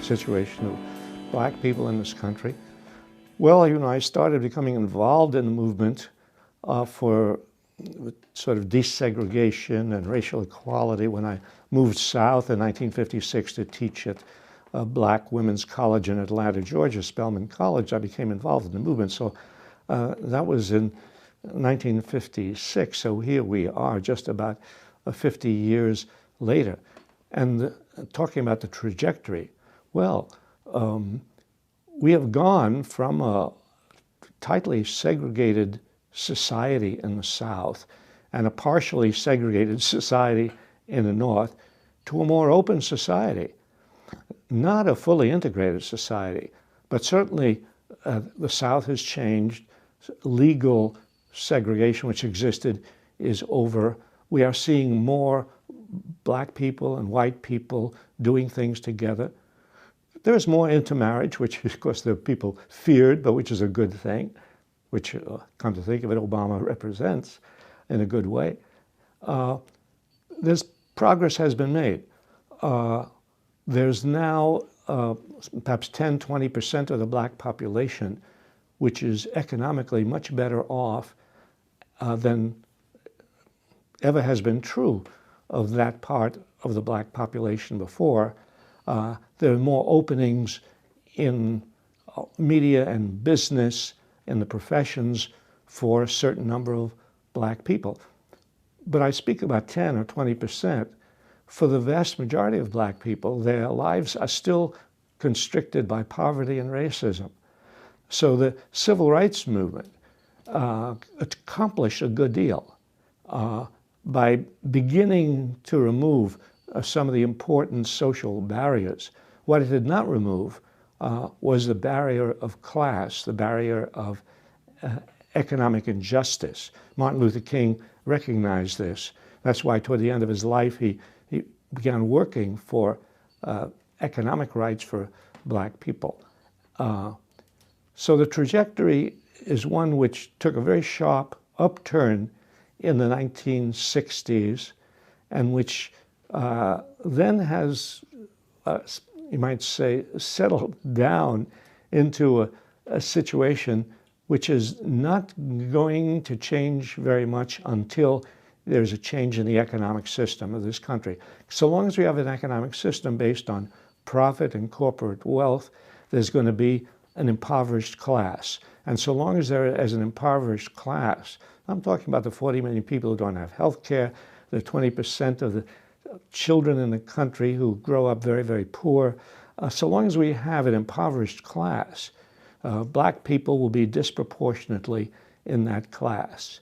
situation of black people in this country. Well, I started becoming involved in the movement for sort of desegregation and racial equality when I moved south in 1956 to teach at a black women's college in Atlanta, Georgia, Spelman College. I became involved in the movement. So that was in 1956. So here we are, just about 50 years later. And talking about the trajectory, well, we have gone from a tightly segregated society in the South and a partially segregated society in the North to a more open society. Not a fully integrated society, but certainly the South has changed. Legal segregation, which existed, is over. We are seeing more black people and white people doing things together. There is more intermarriage, which of course the people feared, but which is a good thing, which, come to think of it, Obama represents in a good way. This progress has been made. There's now perhaps 10, 20% of the black population, which is economically much better off than ever has been true of that part of the black population before. There are more openings in media and business, in the professions, for a certain number of black people. But I speak about 10 or 20%. For the vast majority of black people, their lives are still constricted by poverty and racism. So the civil rights movement accomplished a good deal by beginning to remove some of the important social barriers. What it did not remove was the barrier of class, the barrier of economic injustice. Martin Luther King recognized this. That's why toward the end of his life he began working for economic rights for black people. So the trajectory is one which took a very sharp upturn in the 1960s and which then has, you might say, settled down into a situation which is not going to change very much until there's a change in the economic system of this country. So long as we have an economic system based on profit and corporate wealth, there's going to be an impoverished class. And so long as there is an impoverished class, I'm talking about the 40 million people who don't have health care, the 20% of the children in the country who grow up very, very poor. So long as we have an impoverished class, black people will be disproportionately in that class.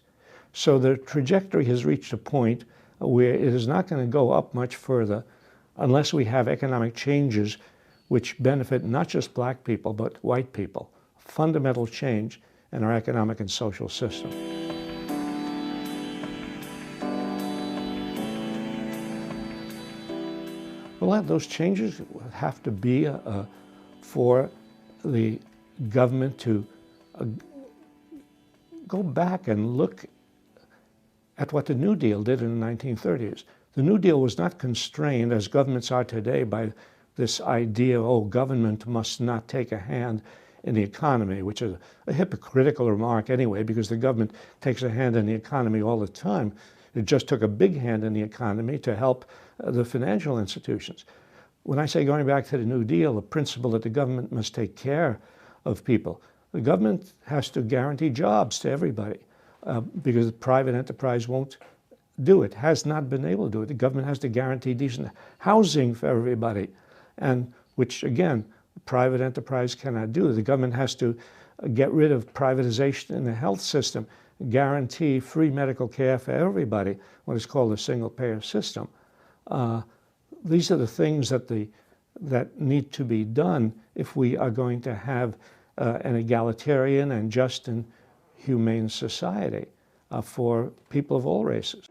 So the trajectory has reached a point where it is not going to go up much further unless we have economic changes which benefit not just black people, but white people. Fundamental change in our economic and social system. Well, those changes have to be for the government to go back and look at what the New Deal did in the 1930s. The New Deal was not constrained, as governments are today, by this idea, oh, government must not take a hand in the economy, which is a hypocritical remark anyway, because the government takes a hand in the economy all the time. It just took a big hand in the economy to help the financial institutions. When I say going back to the New Deal, the principle that the government must take care of people, the government has to guarantee jobs to everybody because the private enterprise won't do it, has not been able to do it. The government has to guarantee decent housing for everybody, and which, again, private enterprise cannot do. The government has to get rid of privatization in the health system, guarantee free medical care for everybody, what is called a single-payer system. These are the things that need to be done if we are going to have an egalitarian and just and humane society for people of all races.